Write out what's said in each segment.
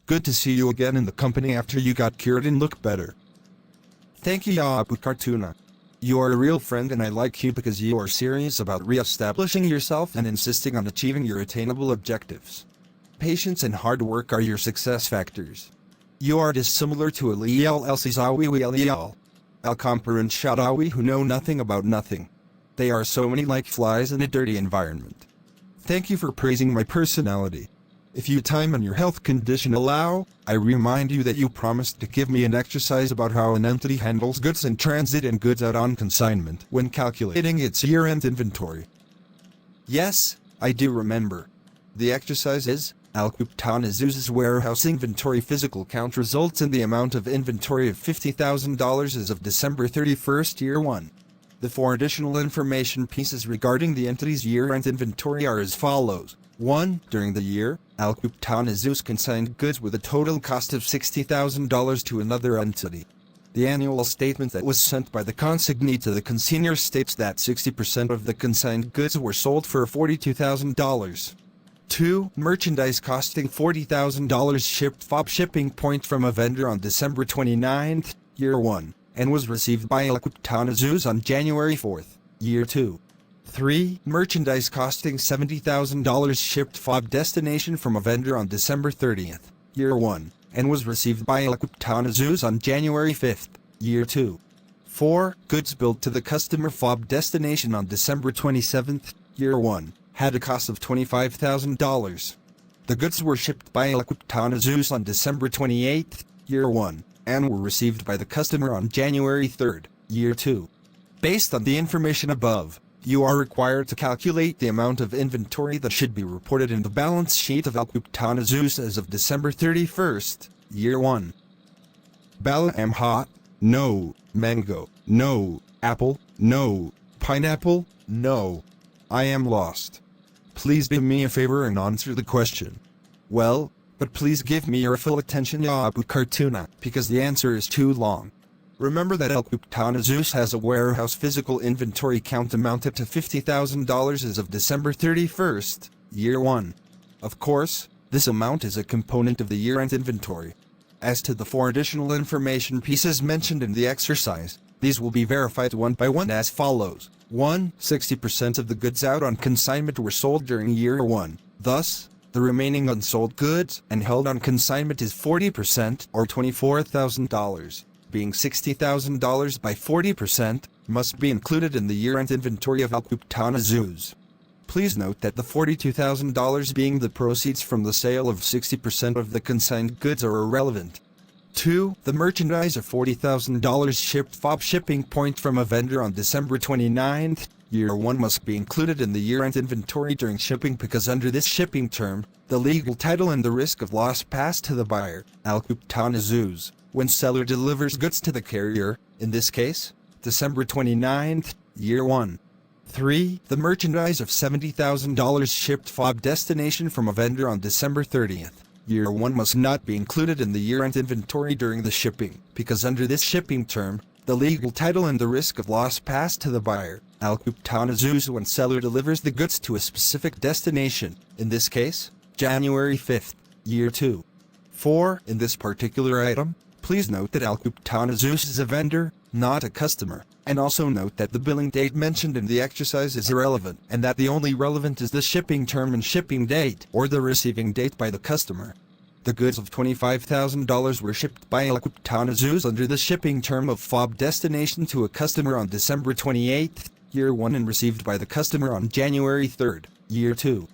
Good to see you again in the company after you got cured and look better. Thank you, Abdou Maamoun. You are a real friend and I like you because you are serious about re-establishing yourself and insisting on achieving your attainable objectives. Patience and hard work are your success factors. You are dissimilar to Aliyal El-Sizawi Al-Kamper and Shadawi who know nothing about nothing. They are so many like flies in a dirty environment. Thank you for praising my personality. If you time and your health condition allow, I remind you that you promised to give me an exercise about how an entity handles goods in transit and goods out on consignment when calculating its year-end inventory. Yes, I do remember. The exercise is, Al-Qubtanazuz's warehouse inventory physical count results in the amount of inventory of $50,000 as of December 31st, year 1. The 4 additional information pieces regarding the entity's year-end inventory are as follows. 1. During the year, Al-Qubtanazuz consigned goods with a total cost of $60,000 to another entity. The annual statement that was sent by the consignee to the consignor states that 60% of the consigned goods were sold for $42,000. 2. Merchandise costing $40,000 shipped FOB shipping point from a vendor on December 29th, year 1, and was received by Al-Qubtanazuz on January 4th, year 2. 3. Merchandise costing $70,000 shipped FOB destination from a vendor on December 30th, year 1, and was received by Al-Qubtanazuz on January 5th, year 2. 4. Goods billed to the customer FOB destination on December 27th, year 1, had a cost of $25,000. The goods were shipped by Al-Qubtanazuz on December 28th, year 1, and were received by the customer on January 3rd, year 2. Based on the information above, you are required to calculate the amount of inventory that should be reported in the balance sheet of Al-Qubtanazuz as of December 31st, year 1. Bala am hot? No. Mango? No. Apple? No. Pineapple? No. I am lost. Please do me a favor and answer the question. Well, but please give me your full attention, Abdou Maamoun, because the answer is too long. Remember that Al-Qubtanazuz has a warehouse physical inventory count amounted to $50,000 as of December 31st, year 1. Of course, this amount is a component of the year-end inventory. As to the 4 additional information pieces mentioned in the exercise, these will be verified one by one as follows. 1. 60% of the goods out on consignment were sold during year 1. Thus, the remaining unsold goods and held on consignment is 40% or $24,000. Being $60,000 by 40%, must be included in the year-end inventory of Al-Qubtanazuz. Please note that the $42,000 being the proceeds from the sale of 60% of the consigned goods are irrelevant. 2. The merchandise of $40,000 shipped FOB shipping point from a vendor on December 29th, year 1 must be included in the year-end inventory during shipping because under this shipping term, the legal title and the risk of loss pass to the buyer, Al-Qubtanazuz, when seller delivers goods to the carrier, in this case, December 29th, year 1. 3. The merchandise of $70,000 shipped FOB destination from a vendor on December 30th, year 1 must not be included in the year-end inventory during the shipping, because under this shipping term, the legal title and the risk of loss pass to the buyer, Al-Qubtanazuz, when seller delivers the goods to a specific destination, in this case, January 5th, year 2. 4. In this particular item, please note that Al-Qubtanazuz is a vendor, not a customer, and also note that the billing date mentioned in the exercise is irrelevant, and that the only relevant is the shipping term and shipping date, or the receiving date by the customer. The goods of $25,000 were shipped by Al-Qubtanazuz under the shipping term of FOB destination to a customer on December 28th, year 1 and received by the customer on January 3rd, year 2.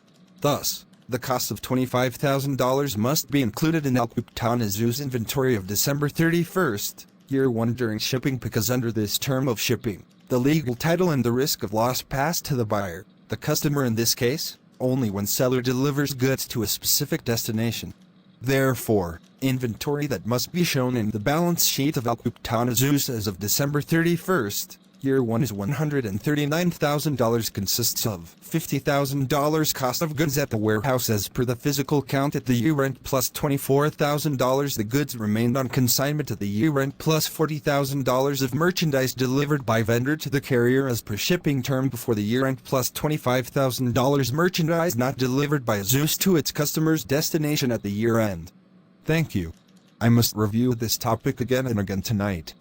Thus, the cost of $25,000 must be included in Al-Qubtanazuz's inventory of December 31st, year 1 during shipping because under this term of shipping, the legal title and the risk of loss pass to the buyer, the customer in this case, only when seller delivers goods to a specific destination. Therefore, inventory that must be shown in the balance sheet of Al-Qubtanazuz as of December 31st, year 1 is $139,000 consists of $50,000 cost of goods at the warehouse as per the physical count at the year-end plus $24,000 the goods remained on consignment at the year-end plus $40,000 of merchandise delivered by vendor to the carrier as per shipping term before the year-end plus $25,000 merchandise not delivered by Zeus to its customer's destination at the year-end. Thank you. I must review this topic again and again tonight.